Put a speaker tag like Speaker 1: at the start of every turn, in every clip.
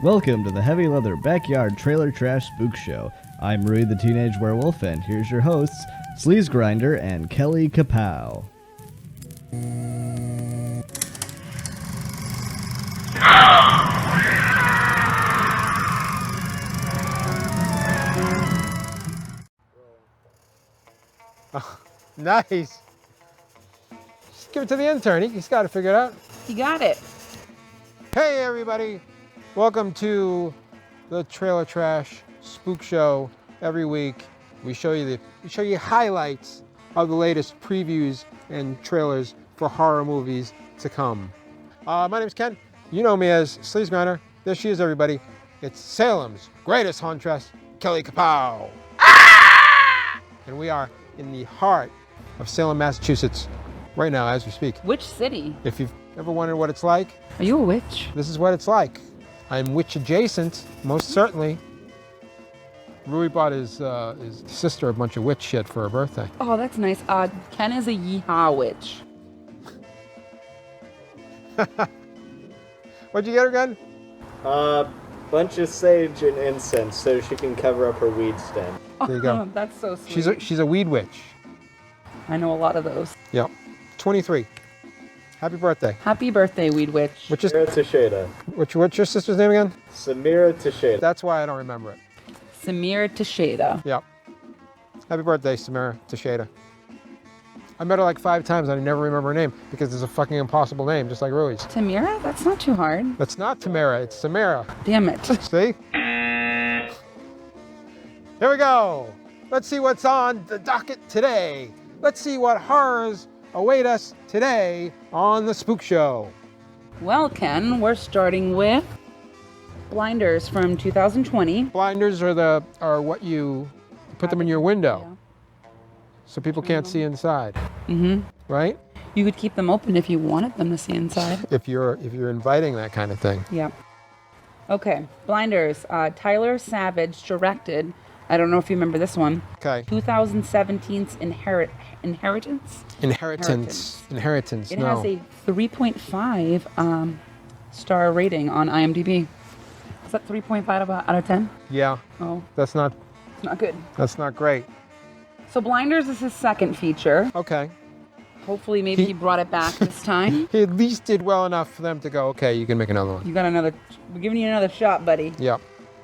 Speaker 1: Welcome to the Heavy Leather Backyard Trailer Trash Spook Show. I'm Rui the Teenage Werewolf, and here's your hosts, Sleaze Grinder and Kelly Kapow.
Speaker 2: Oh, nice. Just give it to the intern. He's got to figure it out.
Speaker 3: You got it.
Speaker 2: Hey, everybody. Welcome to the Trailer Trash Spook Show. Every week, we show you highlights of the latest previews and trailers for horror movies to come. My name's Ken. You know me as Sleaze Grinder. There she is, everybody. It's Salem's greatest huntress, Kelly Kapow. And we are in the heart of Salem, Massachusetts, right now as we speak.
Speaker 3: Which city?
Speaker 2: If you've ever wondered what it's like,
Speaker 3: Are you a witch?
Speaker 2: this is what it's like. I'm witch adjacent, most certainly. Rui bought his sister a bunch of witch shit for her birthday.
Speaker 3: Oh, that's nice. Ken is a yeehaw witch.
Speaker 2: What'd you get her again?
Speaker 4: Bunch of sage and incense so she can cover up her weed stand.
Speaker 2: There you go.
Speaker 3: That's so sweet.
Speaker 2: She's a weed witch.
Speaker 3: I know a lot of those.
Speaker 2: Yep. 23. Happy birthday.
Speaker 3: Happy birthday, weed witch.
Speaker 2: What's your
Speaker 4: Samira Teixeira.
Speaker 2: what's your sister's name again?
Speaker 4: Samira Teixeira.
Speaker 2: That's why I don't remember it.
Speaker 3: Samira Teixeira.
Speaker 2: Yep. Happy birthday, Samira Teixeira. I met her like 5 times and I never remember her name because it's a fucking impossible name, just like Rui's.
Speaker 3: Tamira? That's not too hard.
Speaker 2: That's not Tamara, it's Samira.
Speaker 3: Damn it.
Speaker 2: See? Here we go. Let's see what's on the docket today. Let's see what horrors await us today on the Spook Show.
Speaker 3: Well, Ken, we're starting with Blinders from 2020.
Speaker 2: Blinders are what you put them in your window so people can't see inside.
Speaker 3: Mm-hmm.
Speaker 2: Right?
Speaker 3: You could keep them open if you wanted them to see inside.
Speaker 2: If you're inviting that kind of thing.
Speaker 3: Yep. Okay, Blinders. Tyler Savage directed. I don't know if you remember this one.
Speaker 2: Okay.
Speaker 3: 2017's Inheritance.
Speaker 2: Inheritance.
Speaker 3: It
Speaker 2: No.
Speaker 3: has a 3.5 star rating on IMDb. Is that 3.5 out of 10?
Speaker 2: Yeah.
Speaker 3: Oh,
Speaker 2: That's not
Speaker 3: not good.
Speaker 2: great.
Speaker 3: So Blinders is his second feature.
Speaker 2: Okay.
Speaker 3: Hopefully, maybe he brought it back this time.
Speaker 2: He at least did well enough for them to go, okay, you can make another one.
Speaker 3: You got another. We're giving you another shot, buddy.
Speaker 2: Yep.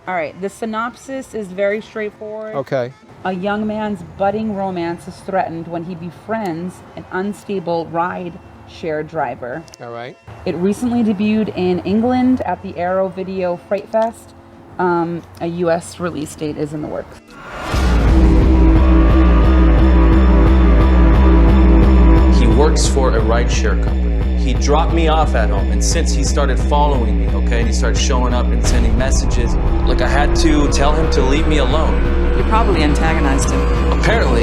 Speaker 3: All right. The synopsis is very straightforward.
Speaker 2: Okay.
Speaker 3: A young man's budding romance is threatened when he befriends an unstable ride-share driver.
Speaker 2: All right.
Speaker 3: It recently debuted in England at the Aero Video Fright Fest. A U.S. release date is in the works.
Speaker 5: He works for a rideshare company. He dropped me off at home, and since he started following me, okay, he started showing up and sending messages, like I had to tell him to leave me alone.
Speaker 6: You probably antagonized him.
Speaker 5: Apparently.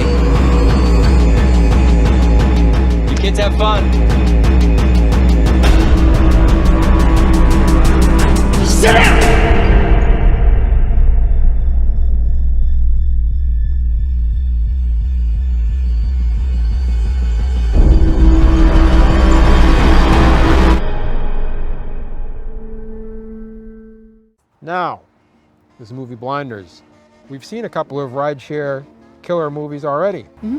Speaker 5: You kids have fun.
Speaker 6: Sit down!
Speaker 2: Now, this movie Blinders. We've seen a couple of rideshare killer movies already.
Speaker 3: Mm-hmm.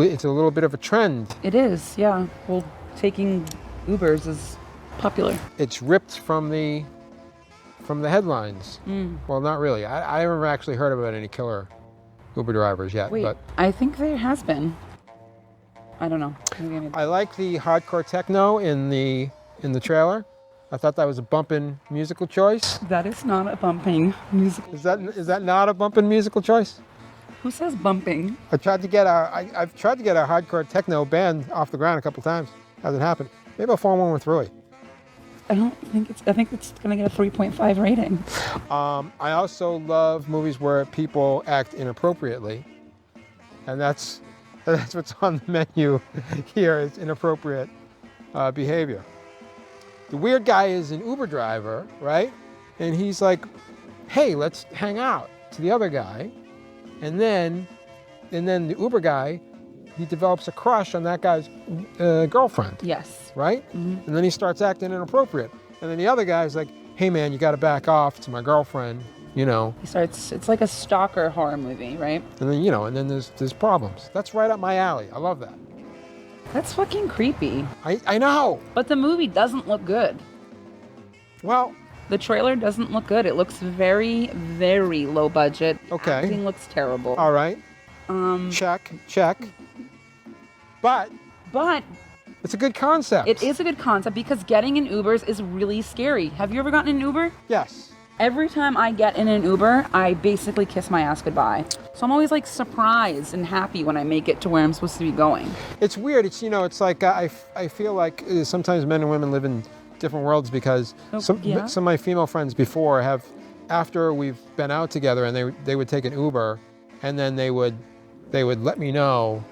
Speaker 2: It's a little bit of a trend.
Speaker 3: It is, yeah. Well, taking Ubers is popular.
Speaker 2: It's ripped from the headlines. Well, not really. I haven't actually heard about any killer Uber drivers yet.
Speaker 3: Wait,
Speaker 2: But
Speaker 3: I think there has been. I don't know. Maybe
Speaker 2: I like the hardcore techno in the trailer. I thought that was a bumpin' musical choice.
Speaker 3: that is not a bumping musical.
Speaker 2: Is that not a bumpin' musical choice?
Speaker 3: Who says bumping?
Speaker 2: I've tried to get our hardcore techno band off the ground a couple times. Hasn't happened. Maybe I'll form one with Rui.
Speaker 3: I think it's gonna get a 3.5 rating.
Speaker 2: I also love movies where people act inappropriately, and that's what's on the menu here is inappropriate behavior. The weird guy is an Uber driver, right? And he's like, hey, let's hang out to the other guy. And then the Uber guy, he develops a crush on that guy's girlfriend.
Speaker 3: Yes.
Speaker 2: Right?
Speaker 3: Mm-hmm.
Speaker 2: And then he starts acting inappropriate. And then the other guy's like, hey man, you got to back off to my girlfriend, you know.
Speaker 3: He starts, it's like a stalker horror movie, right?
Speaker 2: And then, you know, and then there's problems. That's right up my alley. I love that.
Speaker 3: That's fucking creepy.
Speaker 2: I know.
Speaker 3: But the movie doesn't look good.
Speaker 2: Well,
Speaker 3: The trailer doesn't look good. It looks very, very low budget.
Speaker 2: Okay.
Speaker 3: Acting looks terrible.
Speaker 2: all right. Check. But
Speaker 3: But
Speaker 2: it's a good concept.
Speaker 3: it is a good concept because getting in Ubers is really scary. Have you ever gotten in an Uber?
Speaker 2: Yes.
Speaker 3: Every time I get in an Uber, I basically kiss my ass goodbye. So I'm always like surprised and happy when I make it to where I'm supposed to be going.
Speaker 2: It's weird. It's, you know, it's like I feel like sometimes men and women live in different worlds because some of my female friends before have, after we've been out together and they would take an Uber and then they would let me know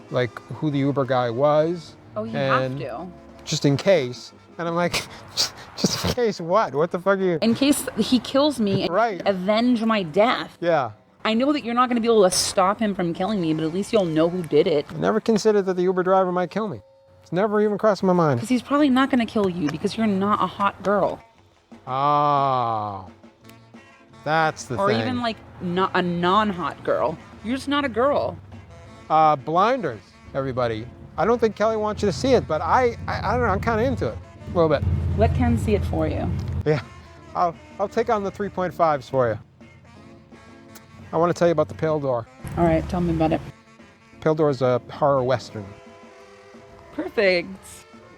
Speaker 2: like who the Uber guy was.
Speaker 3: Oh, you
Speaker 2: and
Speaker 3: have to.
Speaker 2: Just in case. And I'm like, just in case what? What the fuck are you?
Speaker 3: In case he kills me and
Speaker 2: Right.
Speaker 3: avenge my death.
Speaker 2: Yeah.
Speaker 3: I know that you're not going to be able to stop him from killing me, but at least you'll know who did it.
Speaker 2: I never considered that the Uber driver might kill me. It's never even crossed my mind.
Speaker 3: Because he's probably not going to kill you because you're not a hot girl.
Speaker 2: Oh. That's the
Speaker 3: Or
Speaker 2: thing.
Speaker 3: even like not a non-hot girl. You're just not a girl.
Speaker 2: Blinders, everybody. I don't think Kelly wants you to see it, but I don't know, I'm kind of into it. A little bit.
Speaker 3: Let Ken see it for you.
Speaker 2: Yeah. I'll take on the 3.5s for you. I want to tell you about The Pale Door.
Speaker 3: All right, tell me about it.
Speaker 2: Pale Door is a horror western
Speaker 3: Perfect.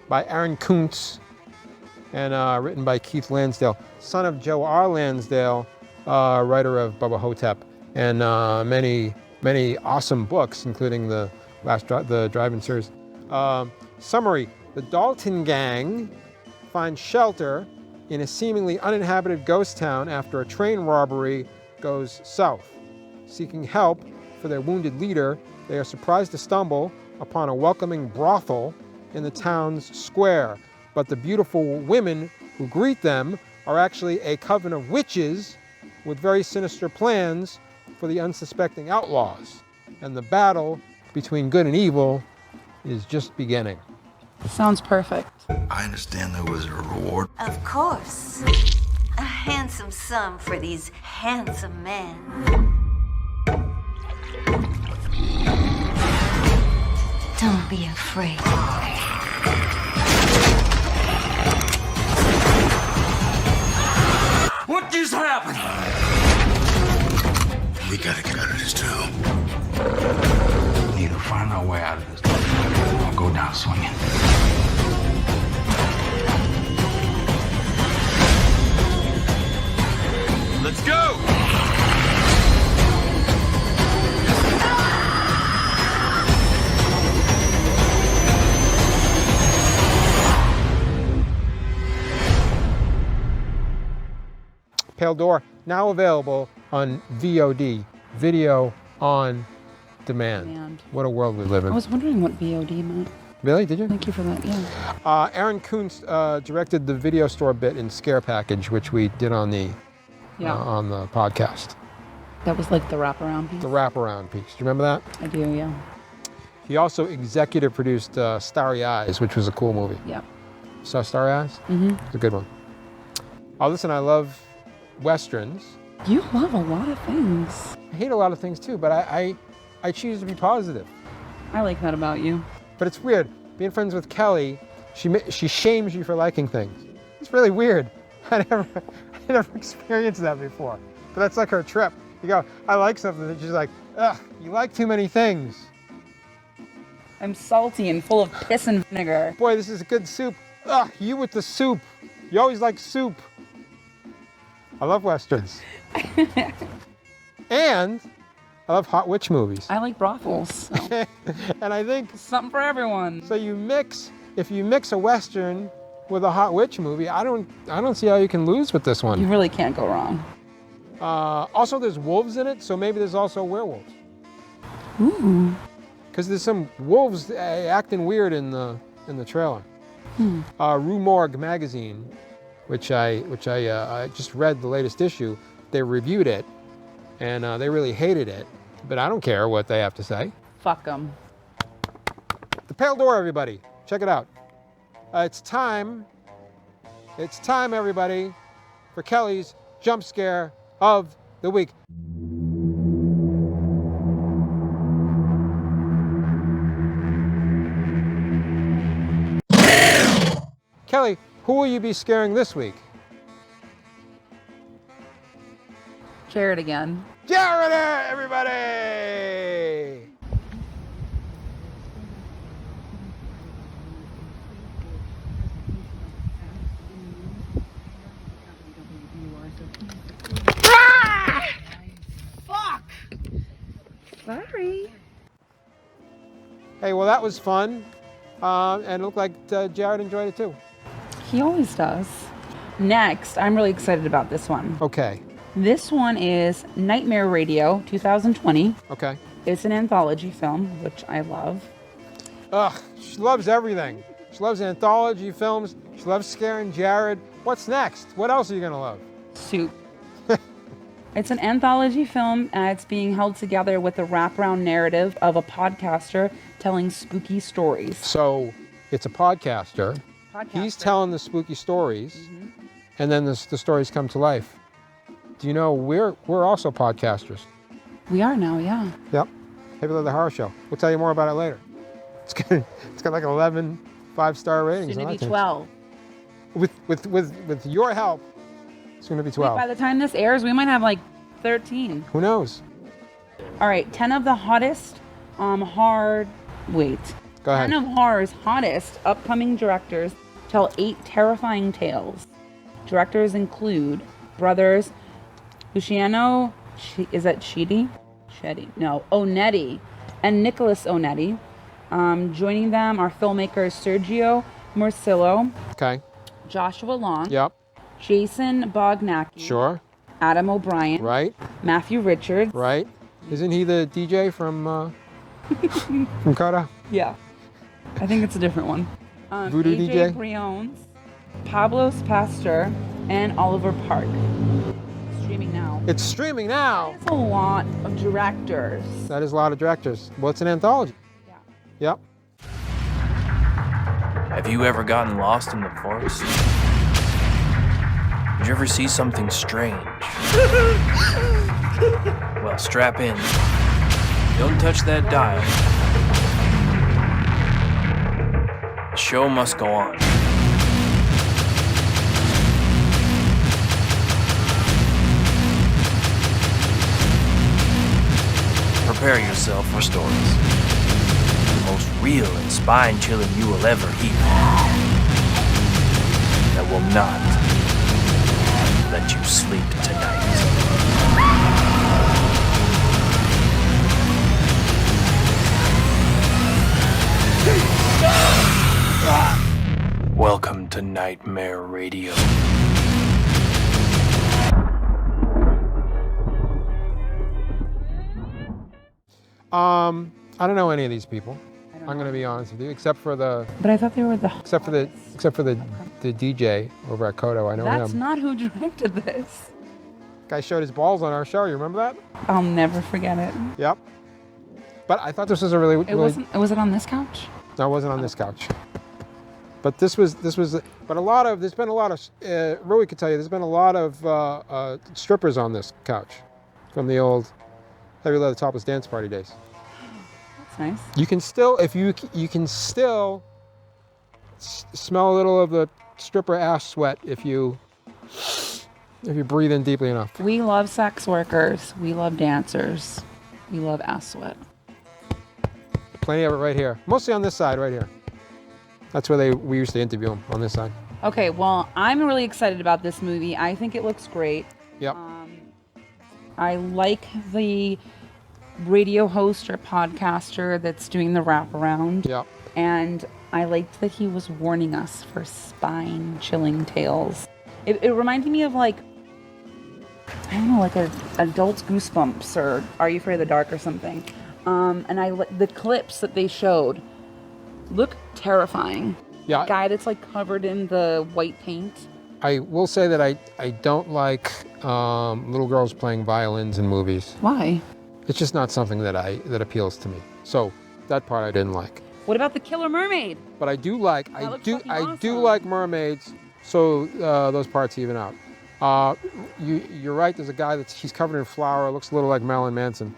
Speaker 2: by Aaron Kuntz and written by Keith Lansdale, son of Joe R. Lansdale, writer of Bubba Hotep, and many awesome books, including the drive-in series. Summary: the Dalton gang finds shelter in a seemingly uninhabited ghost town after a train robbery goes south. Seeking help for their wounded leader, they are surprised to stumble upon a welcoming brothel in the town's square. But the beautiful women who greet them are actually a coven of witches with very sinister plans for the unsuspecting outlaws. And the battle between good and evil is just beginning.
Speaker 3: Sounds perfect.
Speaker 7: I understand there was a reward.
Speaker 8: Of course. A handsome sum for these handsome men. Don't be afraid.
Speaker 7: What just happened? We gotta get out of this town. We need to find our way out of this. Or go down swinging. Let's go!
Speaker 2: Pale Door, now available on VOD, video on demand. What a world we live in.
Speaker 3: I was wondering what VOD meant.
Speaker 2: Really? Did you?
Speaker 3: Thank you for that, yeah.
Speaker 2: Aaron Kuntz directed the video store bit in Scare Package, which we did on the podcast.
Speaker 3: That was like the wraparound piece.
Speaker 2: The wraparound piece. Do you remember that?
Speaker 3: I do, yeah.
Speaker 2: He also executive produced Starry Eyes, which was a cool movie.
Speaker 3: Yeah.
Speaker 2: Saw Starry Eyes?
Speaker 3: Mm-hmm.
Speaker 2: It's a good one. Oh, listen, I love Westerns.
Speaker 3: You love a lot of things.
Speaker 2: I hate a lot of things too, but I choose to be positive.
Speaker 3: I like that about you.
Speaker 2: But it's weird. Being friends with Kelly, she shames you for liking things. It's really weird. I never experienced that before. But that's like her trip. You go, I like something, and she's like, ugh, you like too many things.
Speaker 3: I'm salty and full of piss and vinegar.
Speaker 2: Boy, this is a good soup. Ugh, you with the soup. You always like soup. I love Westerns. And I love hot witch movies.
Speaker 3: I like brothels. So.
Speaker 2: And I think
Speaker 3: Something for everyone.
Speaker 2: so. If you mix a Western with a hot witch movie, I don't see how you can lose with this
Speaker 3: You
Speaker 2: one.
Speaker 3: really can't go wrong.
Speaker 2: Also, there's wolves in it, so maybe there's also werewolves.
Speaker 3: Ooh.
Speaker 2: Because there's some wolves acting weird in the trailer. Rue Morgue magazine, which I just read the latest issue. They reviewed it, and they really hated it. But I don't care what they have to say.
Speaker 3: Fuck them.
Speaker 2: The Pale Door, everybody. Check it out. It's time, everybody. for Kelly's jump scare of the week. Kelly, who will you be scaring this week?
Speaker 3: Jared again.
Speaker 2: Jared, everybody!
Speaker 3: Sorry.
Speaker 2: Hey, well, that was fun. And it looked like Jared enjoyed it too.
Speaker 3: He always does. Next, I'm really excited about this one.
Speaker 2: Okay.
Speaker 3: This one is Nightmare Radio 2020.
Speaker 2: Okay.
Speaker 3: It's an anthology film, which I love.
Speaker 2: Ugh, she loves everything. She loves anthology films. She loves scaring Jared. What's next? What else are you going to love?
Speaker 3: Soup. It's an anthology film, and it's being held together with the wraparound narrative of a podcaster telling spooky stories.
Speaker 2: So it's a podcaster. He's telling the spooky stories, and then the stories come to life. Do you know we're also podcasters?
Speaker 3: We are now, yeah.
Speaker 2: Yep. Happy Little Horror Show. We'll tell you more about it later. It's got like 11 5-star ratings.
Speaker 3: Soon to
Speaker 2: on
Speaker 3: be
Speaker 2: iTunes.
Speaker 3: 12.
Speaker 2: With your help, it's going to be 12.
Speaker 3: By the time this airs, we might have like 13.
Speaker 2: Who knows?
Speaker 3: All right, 10 of the hottest Go ahead. 10 of horror's hottest upcoming directors tell 8 terrifying tales. Directors include brothers Luciano, Onetti, and Nicholas Onetti. Joining them are filmmakers Sergio Morcillo,
Speaker 2: Okay.
Speaker 3: Joshua Long,
Speaker 2: Yep.
Speaker 3: Jason Bognacki,
Speaker 2: Sure.
Speaker 3: Adam O'Brien,
Speaker 2: Right.
Speaker 3: Matthew Richards.
Speaker 2: Right. Isn't he the DJ from Coda?
Speaker 3: Yeah. I think it's a different one.
Speaker 2: Voodoo
Speaker 3: AJ
Speaker 2: DJ?
Speaker 3: Briones, Pablos Pastor, and Oliver Park. Streaming now.
Speaker 2: It's streaming now.
Speaker 3: That's a lot of directors.
Speaker 2: That is a lot of directors. Well, it's an anthology.
Speaker 3: Yeah.
Speaker 2: Yep.
Speaker 9: Have you ever gotten lost in the forest? Did you ever see something strange? Well, strap in. Don't touch that dial. The show must go on. Prepare yourself for stories. The most real and spine-chilling you will ever hear. That will not let you sleep tonight. Welcome to Nightmare Radio.
Speaker 2: I don't know any of these people. I'm going to be honest with you, except for the
Speaker 3: But I thought they were the.
Speaker 2: except for the DJ over at Kodo. I know
Speaker 3: That's
Speaker 2: him.
Speaker 3: not who directed this.
Speaker 2: Guy showed his balls on our show. You remember that?
Speaker 3: I'll never forget it.
Speaker 2: Yep. But I thought this was a really.
Speaker 3: Was it on this couch?
Speaker 2: No, it wasn't on this couch. But this was. But there's been a lot of. Rui could tell you, there's been a lot of strippers on this couch, from the old Heavy Leather Topless Dance Party days.
Speaker 3: That's nice.
Speaker 2: You can still, you can still smell a little of the stripper ash sweat if you breathe in deeply enough.
Speaker 3: We love sex workers. We love dancers. We love ass sweat.
Speaker 2: Plenty of it right here. Mostly on this side, right here. That's where we used to interview them, on this side.
Speaker 3: Okay, well, I'm really excited about this movie. I think it looks great.
Speaker 2: Yep.
Speaker 3: I like the radio host or podcaster that's doing the wraparound.
Speaker 2: Yep.
Speaker 3: And I liked that he was warning us for spine-chilling tales. It reminded me of like a adult Goosebumps or Are You Afraid of the Dark or something. And the clips that they showed look terrifying.
Speaker 2: Yeah.
Speaker 3: The guy that's like covered in the white paint.
Speaker 2: I will say that I don't like little girls playing violins in movies.
Speaker 3: Why?
Speaker 2: It's just not something that appeals to me. So that part I didn't like.
Speaker 3: What about the killer mermaid?
Speaker 2: But I do like
Speaker 3: That looks fucking awesome.
Speaker 2: like mermaids. So those parts even out. You're right. There's a guy he's covered in flour. Looks a little like Marilyn Manson.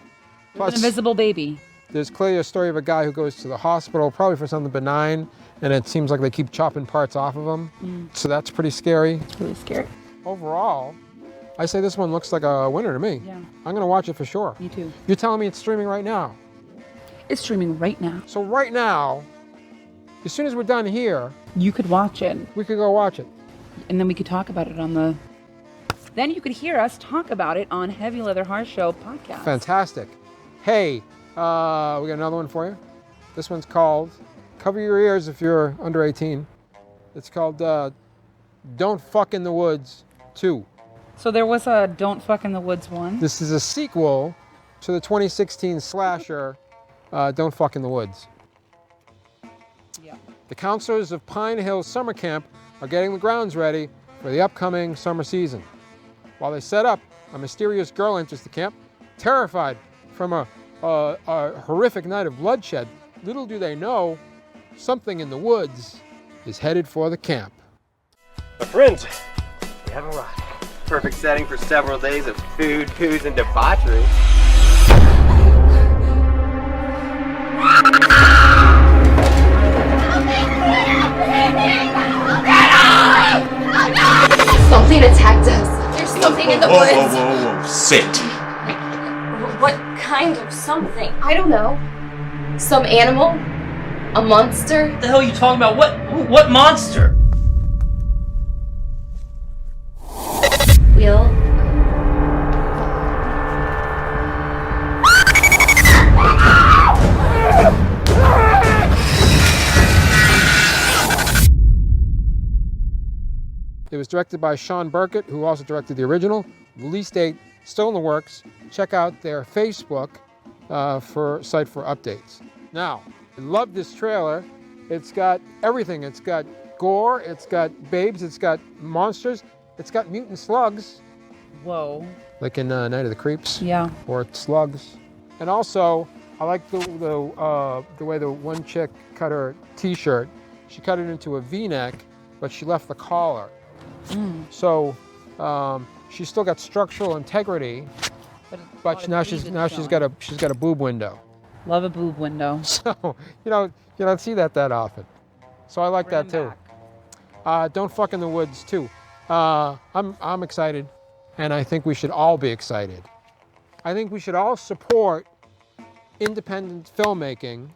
Speaker 3: Plus, an invisible baby.
Speaker 2: There's clearly a story of a guy who goes to the hospital, probably for something benign, and it seems like they keep chopping parts off of him. So that's pretty scary.
Speaker 3: It's really scary.
Speaker 2: Overall, I say this one looks like a winner to me.
Speaker 3: Yeah.
Speaker 2: I'm gonna watch it for sure.
Speaker 3: Me too.
Speaker 2: You're telling me it's streaming right now?
Speaker 3: It's streaming right now.
Speaker 2: So right now, as soon as we're done here,
Speaker 3: you could watch it.
Speaker 2: We could go watch it.
Speaker 3: And then we could talk about it on the... Then you could hear us talk about it on Heavy Leather Horror Show podcast.
Speaker 2: Fantastic. Hey, we got another one for you. This one's called, cover your ears if you're under 18. It's called Don't Fuck in the Woods 2.
Speaker 3: So there was a Don't Fuck in the Woods 1.
Speaker 2: This is a sequel to the 2016 slasher Don't Fuck in the Woods.
Speaker 3: Yeah.
Speaker 2: The counselors of Pine Hill Summer Camp are getting the grounds ready for the upcoming summer season. While they set up, a mysterious girl enters the camp, terrified from a horrific night of bloodshed. Little do they know, something in the woods is headed for the camp.
Speaker 10: My friends, we have arrived. Perfect setting for several days of food, booze, and debauchery.
Speaker 11: Something attacked us. There's something in the woods.
Speaker 7: Whoa. Sit.
Speaker 11: What kind of something? I don't know. Some animal? A monster?
Speaker 9: What the hell are you talking about? What monster?
Speaker 11: Will?
Speaker 2: It was directed by Sean Burkett, who also directed the original. Release date still in the works. Check out their Facebook site for updates. Now, I love this trailer. It's got everything. It's got gore, it's got babes, it's got monsters, it's got mutant slugs.
Speaker 3: Whoa.
Speaker 2: Like in Night of the Creeps.
Speaker 3: Yeah.
Speaker 2: Or slugs. And also, I like the way the one chick cut her t-shirt. She cut it into a V-neck, but she left the collar. So she's still got structural integrity, but now she's got a boob window.
Speaker 3: Love a boob window.
Speaker 2: So you don't see that often. So I like that too. Don't Fuck in the Woods too. I'm excited, and I think we should all be excited. I think we should all support independent filmmaking,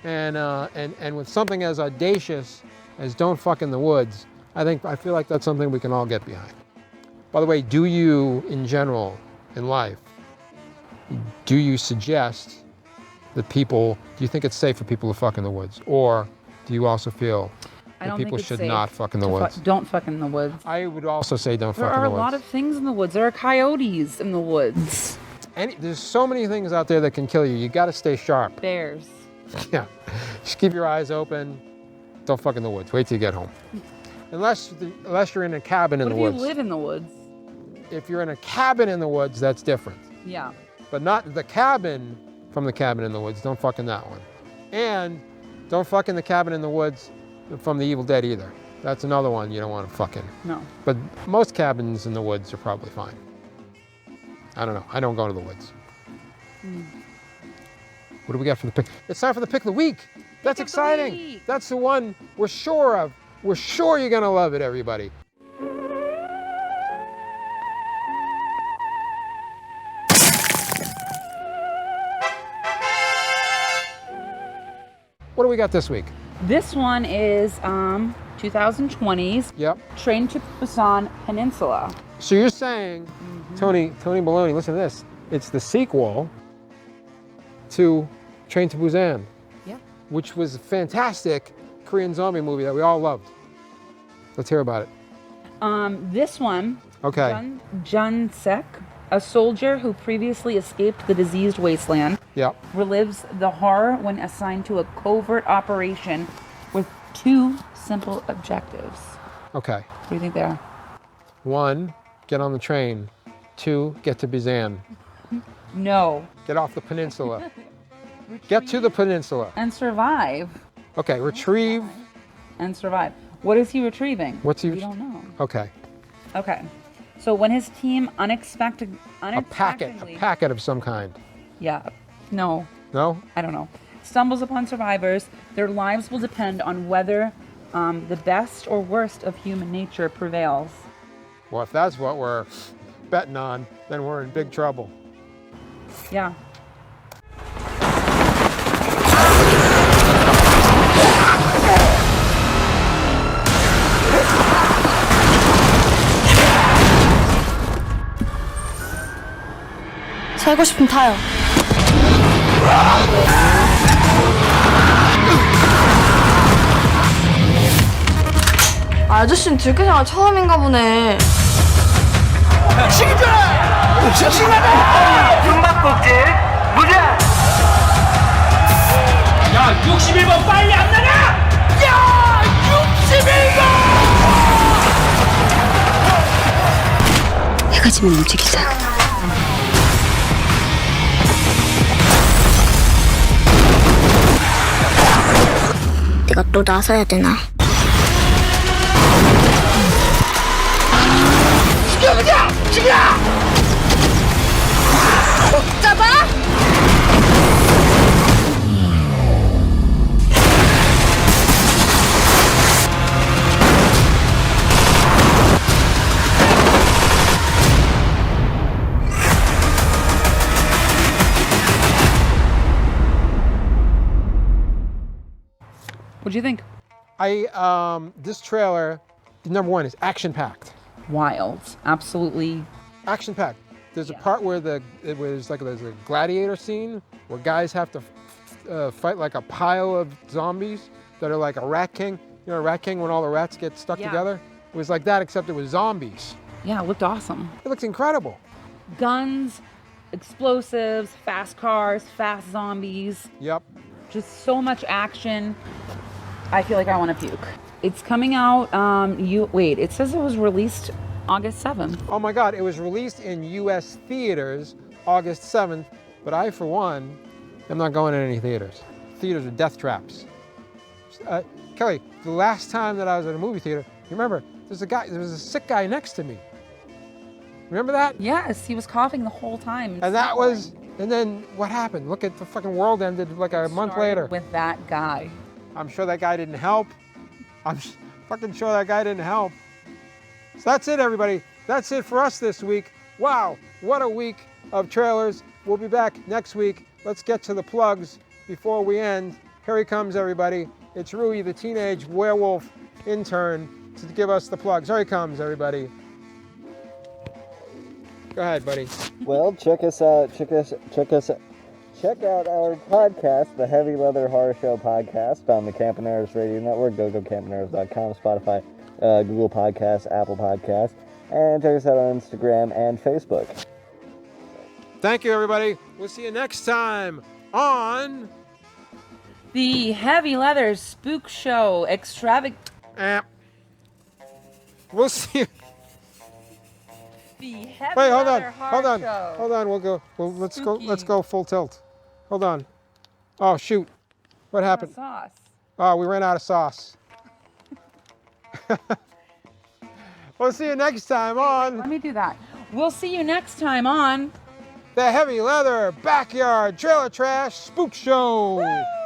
Speaker 2: and with something as audacious as Don't Fuck in the Woods. I feel like that's something we can all get behind. By the way, do you, in general, in life, do you suggest that do you think it's safe for people to fuck in the woods? Or do you also feel that people should not fuck in the woods?
Speaker 3: Don't fuck in the woods.
Speaker 2: I would also say don't fuck in the woods.
Speaker 3: There are a lot of things in the woods. There are coyotes in the woods.
Speaker 2: There's so many things out there that can kill you. You got to stay sharp.
Speaker 3: Bears.
Speaker 2: Yeah. Just keep your eyes open. Don't fuck in the woods. Wait till you get home. Unless you're in a cabin in the woods.
Speaker 3: What if you live in the woods?
Speaker 2: If you're in a cabin in the woods, that's different.
Speaker 3: Yeah.
Speaker 2: But not the cabin from the cabin in the woods. Don't fuck in that one. And don't fuck in the cabin in the woods from the Evil Dead either. That's another one you don't want to fuck in.
Speaker 3: No.
Speaker 2: But most cabins in the woods are probably fine. I don't know. I don't go to the woods. What do we got for the pick? It's time for the pick of the week. That's exciting. That's the one we're sure of. We're sure you're going to love it, everybody. What do we got this week?
Speaker 3: This one is 2020's Train to Busan Peninsula.
Speaker 2: So you're saying, Tony Maloney, listen to this. It's the sequel to Train to Busan.
Speaker 3: Yeah.
Speaker 2: Which was a fantastic Korean zombie movie that we all loved. Let's hear about it.
Speaker 3: This one,
Speaker 2: okay.
Speaker 3: Jun Sek, a soldier who previously escaped the diseased wasteland, relives the horror when assigned to a covert operation with two simple objectives.
Speaker 2: Okay.
Speaker 3: What do you think they are?
Speaker 2: 1, get on the train. 2, get to Busan.
Speaker 3: No.
Speaker 2: Get off the peninsula. Get to the peninsula.
Speaker 3: And survive.
Speaker 2: Okay, retrieve.
Speaker 3: And survive. What is he retrieving?
Speaker 2: What's he?
Speaker 3: We don't know.
Speaker 2: Okay.
Speaker 3: Okay. So when his team unexpectedly...
Speaker 2: A packet of some kind.
Speaker 3: Yeah. No.
Speaker 2: No?
Speaker 3: I don't know. Stumbles upon survivors, their lives will depend on whether the best or worst of human nature prevails.
Speaker 2: Well, if that's what we're betting on, then we're in big trouble.
Speaker 3: Yeah.
Speaker 11: 살고 싶으면 타요. 아저씨는 들깨생활 처음인가 보네.
Speaker 6: 책임져라! 조심하라! 숨바꼭질 무장! 야, 61번 빨리 안 나가! 야, 61번!
Speaker 11: 해가 지면 움직이자. 내가 또 나서야 되나?
Speaker 6: 죽여보자! 죽여!
Speaker 11: 잡아!
Speaker 3: What'd you think?
Speaker 2: This trailer, number one, is action-packed.
Speaker 3: Wild. Absolutely.
Speaker 2: Action-packed. There's a part where there's a gladiator scene where guys have to fight like a pile of zombies that are like a rat king. You know, a rat king when all the rats get stuck together? It was like that, except it was zombies.
Speaker 3: Yeah, it looked awesome.
Speaker 2: It looks incredible.
Speaker 3: Guns, explosives, fast cars, fast zombies.
Speaker 2: Yep.
Speaker 3: Just so much action. I feel like I want to puke. It's coming out, it says it was released August 7th.
Speaker 2: Oh my God, it was released in US theaters August 7th, but I, for one, am not going in any theaters. Theaters are death traps. Kelly, the last time that I was at a movie theater, you remember, there was a sick guy next to me. Remember that?
Speaker 3: Yes, he was coughing the whole time.
Speaker 2: And then what happened? Look at the fucking world ended like a month later.
Speaker 3: With that guy.
Speaker 2: I'm sure that guy didn't help. I'm fucking sure that guy didn't help. So that's it, everybody. That's it for us this week. Wow, what a week of trailers. We'll be back next week. Let's get to the plugs before we end. Here he comes, everybody. It's Rui, the teenage werewolf intern, to give us the plugs. Here he comes, everybody. Go ahead, buddy.
Speaker 4: Well, check us out. Check out our podcast, the Heavy Leather Horror Show podcast, on the Campaneras Radio Network, gocampaneras.com, Spotify, Google Podcasts, Apple Podcasts, and check us out on Instagram and Facebook.
Speaker 2: Thank you, everybody. We'll see you next time on
Speaker 3: the Heavy Leather Spook Show
Speaker 2: We'll see you.
Speaker 3: The Heavy
Speaker 2: Wait,
Speaker 3: Leather
Speaker 2: hold on. We'll go. Let's go full tilt. Hold on. Oh shoot! What happened?
Speaker 3: Sauce.
Speaker 2: Oh, we ran out of sauce. We'll see you next time on.
Speaker 3: Let me do that. We'll see you next time on
Speaker 2: the Heavy Leather Backyard Trailer Trash Spook Show.
Speaker 3: Woo!